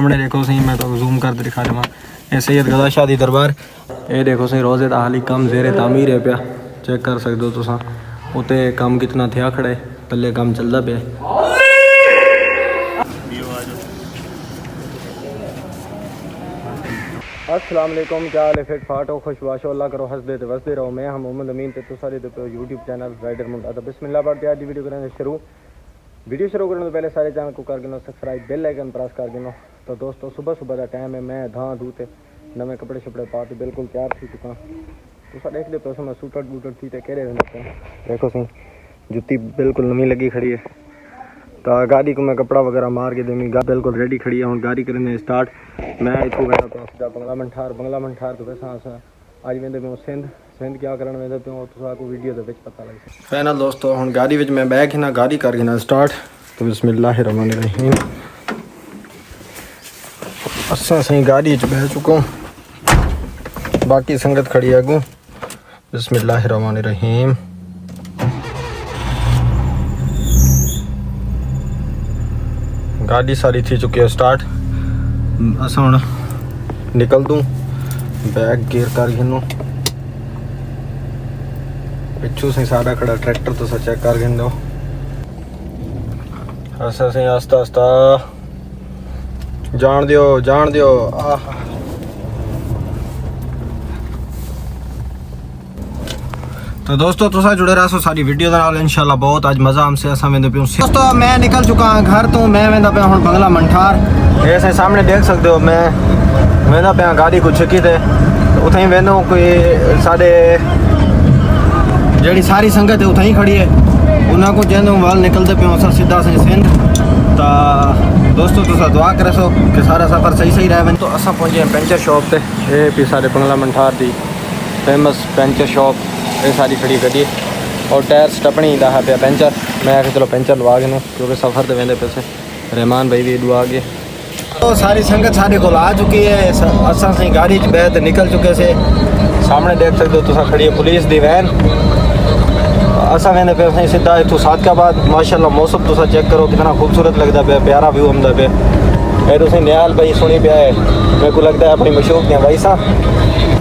सामने देखो सही मैं तो जूम करके दिखा देवां ए सैयद गदा शाह दी दरबार। ये देखो सही रोज़े दा हाली कम ज़ेरे तामीर है पिया, चेक कर सकते हो तुसां। उत्ते काम कितना थिया खड़ा है, पहले काम चलदा पिया। अस्सलाम वालेकुम, क्या हाल है? फिट फाट हो, खुशबाश हो, अल्लाह करो हंसदे ते वसदे रहो। मैं हम मोहम्मद अमीन ते तुसां दे पे यूट्यूब चैनल राइडर मुंडा। तो बिस्मिल्लाह पढ़ते आज वीडियो करेंगे शुरू। वीडियो शुरू करने से पहले सारे चैनल को कर गिनो सब्सक्राइब, बेल आइकन प्रेस कर गिनो। तो दोस्तों सुबह सुबह का टाइम है, मैं धां धूते नवे कपड़े शपड़े पा के बिल्कुल तैयार थी चुका। तुसा देखते हो मैं सूटट बूटट थी तो केड़े वेंदे देखो सही जुत्ती बिल्कुल नवी लगी खड़ी है। तो गाड़ी को मैं कपड़ा वगैरह मार के देनी, बिल्कुल रेडी खड़ी है। हम गाड़ी करेंगे स्टार्ट। मैं इतों वेंदा पिया सीधा बंगला मंठार तो वैसा अज वेंदे पे सिंध क्या करन वेंदे पे तुसां वीडियो दे विच पता लग सकदा। फाइनल दोस्तों हुण गाड़ी विच मैं बैग हिना गाड़ी कर गिना स्टार्ट। तो बिस्मिल्लाहिर्रहमानिर्रहीम असां सही गाड़ी च बैठ चुका हूँ, बाकी संगत खड़ी अगू। बिस्मिल्लाहिर्रहमानिर्रहीम गाड़ी सारी थी चुकी है स्टार्ट। असां हुण निकल दूँ, बैग गियर कर गिनो। पिछू से सारा खड़ा ट्रैक्टर तो चेक कर गिन दो। असा से आस्ता आस्ता जान दियो आह। तो दोस्तों तुसा जुड़े रहो सारी वीडियो नाल इंशाल्लाह बहुत आज मज़ा हमसे असा वेंदे पियो। दोस्तों मैं निकल चुका हाँ घर तो, मैं वेंदा पिया हुण बंगला मंठार। ऐसे सामने देख सकते हो मैं वेंदा पिया गाड़ी को छिकी थे उथई वेंदो कोई साडे जेड़ी सारी संगत है उथई खड़ी है, उन्हां को जेंदो वाल निकलते पियो असा सीधा से सिंध। तो दोस्तों तुसा दुआ करे सो कि सारा सफ़र सही रहे। तो असा पहुंचे पेंचर शॉप पे, ये भी सारे बंगला मंठार दी फेमस पेंचर शॉप। ये सारी खड़ी गड्डी और टायर स्टपनी दा है पे पेंचर। मैं आखे चलो पेंचर लवा के क्योंकि सफ़र तो वेंदे पैसे रहमान भाई भी दुआ गए। तो सारी संगत सारे को आ चुकी है, असा से गाड़ी च बैठ निकल चुके से। सामने देख सकते हो तुसा खड़ी है पुलिस दी वैन। असा वेंदे पे सीधा इतों सादकाबाद। माशाल्लाह मौसम तुसा चेक करो कितना खूबसूरत लगता पे, प्यारा व्यू आंदा पे। ये तुसीं निहाल भाई सुनी पिया है, मेरे को लगता है अपनी मशहूर दियां भाई सा।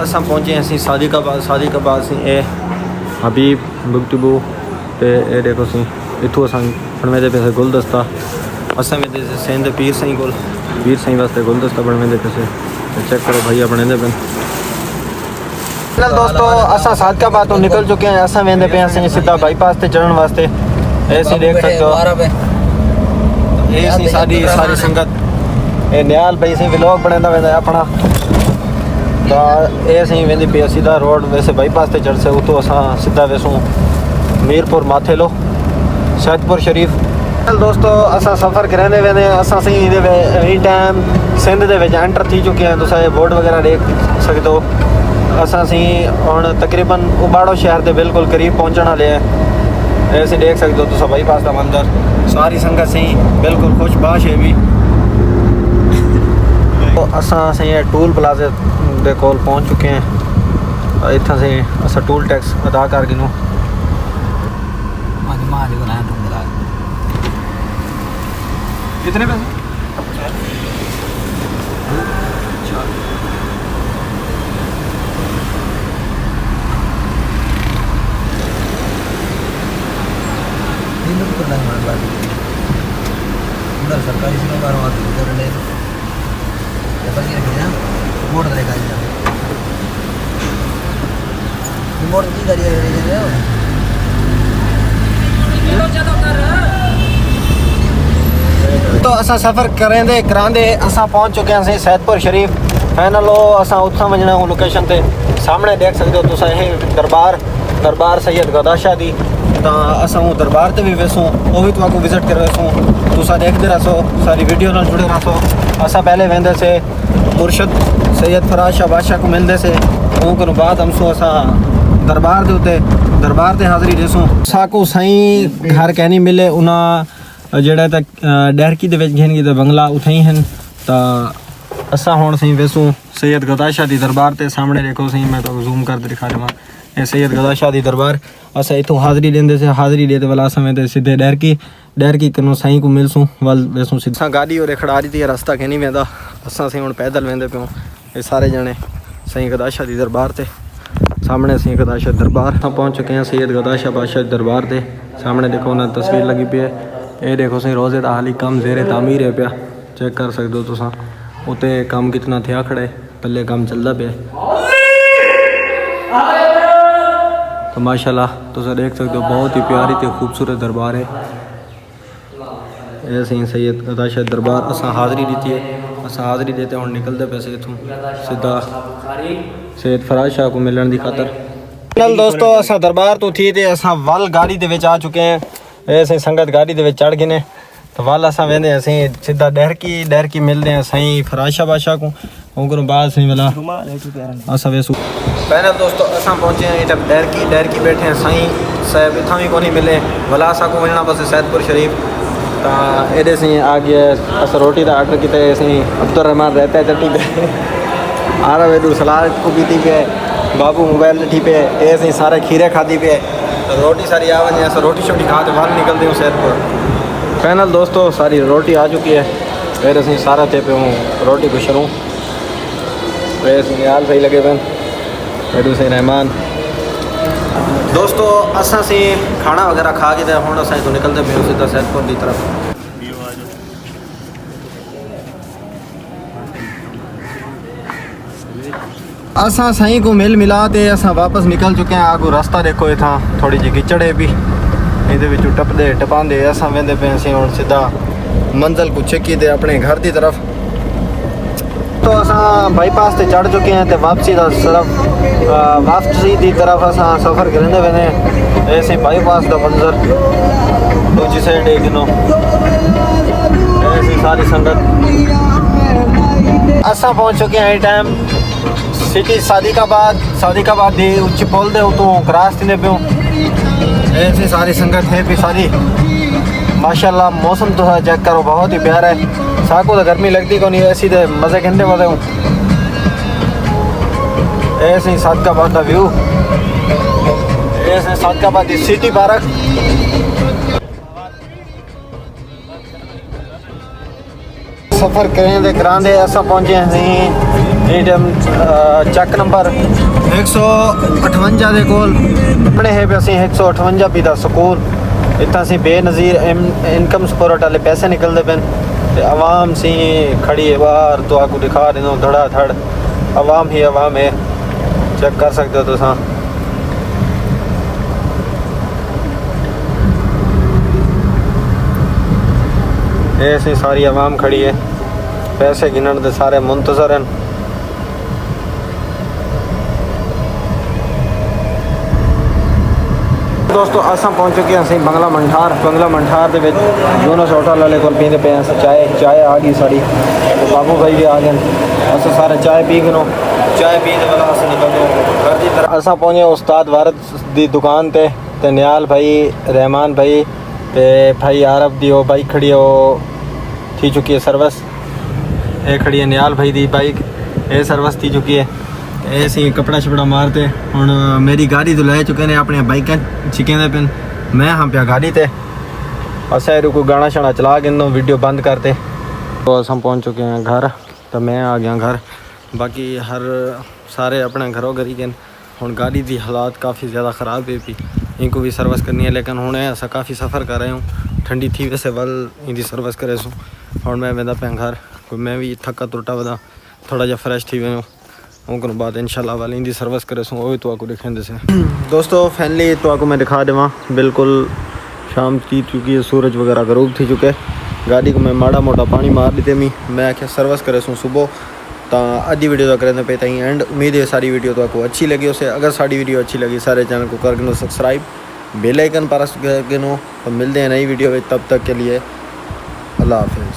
असा पहुंचे असी सादिकाबाद से ए हबीब बुकटबू ते ए देखो सी इतों असा बनवेंदे पे गुलदस्ता। असा वेंदे सिंध पीर साईं वास्ते गुलदस्ता बनवेंदे पे। चेक करो भैया बने पे। दोस्तों असा सादकाबाद तो निकल चुके हैं। असा वेंदे पे सीधा बाईपास से चढ़ने वास्ते। ऐसे देख सकते हो ये सी सारी संगत। ये निहाल भाई से व्लॉग बनाता वेंदा अपना। तो ये सही वेंदी पे सीधा रोड वैसे बाईपास से चढ़ से उतो असा सीधा वैसू मीरपुर माथे लो सैदपुर शरीफ। दोस्तों असा सफ़र करेंदे वेंदे असा सही इन टाइम सिंध दे विच एंटर थी चुके हैं। तुसा बोर्ड वगैरह देख सकते हो। असा सी हुण तकरीबन उबाड़ो शहर के बिल्कुल करीब पहुँचने वाले हैं। ऐसे देख सकते हो तुसा बाईपास का मंजर। सारी संगत सही बिल्कुल खुशबाश है भी। तो असा सही टूल प्लाजे के कोल पहुँच चुके हैं। इतना से असा टूल टैक्स अदा कर गिनो। कितने पैसे? सरकारी तो असा सफ़र करांदे असा पहुँच चुके हैं सैदपुर शरीफ। फाइनल असा उत्थां वजना लोकेशन ते सामने देख सकते हो तुसा ये दरबार सैयद गदा शाह दी। तो असा वो दरबार ते भी वैसूँ वो भी तुमको विजिट कर वैसूँ। तुसा देखते रहो सारी वीडियो नाल जुड़े रहो। असा पहले वेंदे से मुर्शद सैयद फराज शाह बादशाह को मिलते से उन बाद हमसो असा दरबार दे उते दरबार ते हाज़री देसूँ। साको सही घर कहनी मिले उन्हें जेड़ा तक डैरकी दे विच घेन गए बंगला उथे ही हैं। तो असा हुण सही वैसूँ सैयद गदा शाह दी दरबार ते सामने देखो सही मैं तो जूम कर दिखा देवां। ये सैयद गदा शाह दी दरबार। असा इतों हाज़री देंदे से हाज़री देते वाला असा वेंदे सीधे डैरकी कनो साईं को मिलसूँ वल वैसूँ सीधा गाड़ी और खड़ा रही थी रास्ता कहनी वेंदा। असां सी हुण पैदल वेंदे पियो ये सारे जने सईं गदाशा दी दरबार ते सामने सईं गदाशा दरबार हम पहुँच चुके हैं सैयद गदाशा बादशाह दरबार ते सामने देखो ना तस्वीर लगी पई है ये देखो सही रोज़े दा हाली कम ज़ेरे तामीर है पिया चेक कर सकते हो तुसां उत्ते काम कितना थिया खड़े पल्ले काम चलदा पिया तो माशाल्लाह तुसां देख सकते हो बहुत ही प्यारी ते खूबसूरत दरबार है ये सही सैयद गदाशा दरबार असां हाज़री दी है असां हाज़री देते हुण निकलते पैसे इथों सीधा सैयद फराज शाह को मिलने की खातर चल दोस्तों असां दरबार तो थी ते असां वल गाड़ी दे विच आ चुके हैं ऐसे संगत गाड़ी दे विच चढ़ गए ने तो वल असां वेंदे असीं सीधा डहरकी मिलते हैं सही फराज शाह बादशाह को उनको बाद सही वाला असां वेसू पहले दोस्तों असां पहुंचे हैं इधर डहरकी बैठे हैं सही साहब इतना भी को नहीं मिले वाला असां को मिलना बस सैदपुर शरीफ तो एडे से आगे अस रोटी का आर्डर किया अब्दुल रहमान रहता है चट्टी पे आ रहा वेदू सलाद को पीती पे बाबू मोबाइल ॾिठी पे ऐसे सारे खीरे खाधी पे तो रोटी सारी आ वञे असां रोटी शोटी खा के बाहर निकलते हूँ सैदपुर फाइनल दोस्तों सारी रोटी आ चुकी है फिर असीं सारा थे पे हूँ रोटी को शुरू फिर यार सही लगे पे वेदू से रहमान दोस्तों असां से खाना वगैरह खा के हुण असां तो निकलते पे सीधा सैदपुर की तरफ असां सही को मिल मिला ते असां वापस निकल चुके हैं आगू रास्ता देखो इतना थोड़ी जी कीचड़ है भी ये टपदे टपांदे असां वेंदे पे असीं हुण सीधा मंजिल को चेकी ते अपने घर की तरफ तो असां बाईपास से चढ़ चुके हैं तो वापसी का वापसी की तरफ असां सफ़र करेंदे वेंदे ऐसे बाईपास का मंजर दूसरी साइड गिनो ऐसी सारी संगत असां पहुँच चुके हैं टाइम सिटी सादिकाबाद दी उच्ची पुल दे उतों क्रॉस थींदे पियो ऐसी सारी संगत है भी सारी माशाल्लाह मौसम तो चेक करो बहुत ही प्यारा है साको तो गर्मी लगती को नहीं ऐसी तो मज़े कहते मज़े हूँ ऐसे ही सादिकाबाद का व्यू ऐसे सादिकाबाद की सिटी पार्क सफ़र करांदे असां पहुँचे हैं चक नंबर 158 के कोल अपने है असीं 158 पी दा स्कूल इतना सी बेनज़ीर इनकम सपोर्ट वाले पैसे निकलते पे आवाम सी खड़ी है बाहर तो आपको दिखा देना धड़ाधड़ आवाम ही आवाम है चेक कर सकते हो तुसां ऐसी सारी आवाम खड़ी है पैसे गिनने दे सारे मुंतज़र हैं दोस्तों असां पहुँच चुके हैं असीं बंगला मंठार के यूनुस होटल वाले को पीते पे चाय आ गई सारी तो बाबू भाई भी आ गए अस सारे चाय पी गए चाय पीने वाला अस निकलते घर की तरफ असां पहुँचे उस्ताद वारद की दुकान ते नियाल भाई रहमान भाई ते भाई आरब दी वो बाइक खड़ी है वो थी चुकी है सर्विस ये खड़ी है नियाल भाई दी बाइक ये सर्विस थी चुकी है ऐसे कपड़ा शपड़ा मारते हुण मेरी गाड़ी तो लै चुके ने अपनी बाइक छिकेंदे पिन मैं हाँ पिया गाड़ी ते असा को गाना शाना चला गिनो वीडियो बंद करते तो अस पहुँच चुके हैं घर तो मैं आ गया घर बाकी हर सारे अपने घरों घरी गए हुण गाड़ी की हालात काफ़ी ज़्यादा ख़राब है पी इनको भी सर्विस करनी है लेकिन हुण अस काफ़ी सफ़र कर रहे हूँ ठंडी थी वैसे वल इनकी सर्विस करे सूँ हुण मैं वेंदा पिया घर कोई मैं भी थका टुटा वदा थोड़ा जा फ्रैश थी वो उनके बाद इंशाल्लाह वाली इनकी सर्विस करे सूँ वो भी तो आपको दिखाएंगे से दोस्तों फाइनली तो आपको मैं दिखा देवा बिल्कुल शाम की चुकी है सूरज वगैरह गरूब थी चुके गाड़ी को मैं माड़ा मोटा पानी मार दी मैं आख्या सर्विस करे सूँ सुबह तो अद्धी वीडियो तो करें पे ताई एंड उम्मीद है सारी वीडियो तो आपको अच्छी लगी उसे अगर सारी वीडियो अच्छी लगी सारे चैनल को कर गिनो सब्सक्राइब बेल आइकन पर गिनो तो मिलते हैं नई वीडियो में तब तक के लिए अल्लाह हाफिज़।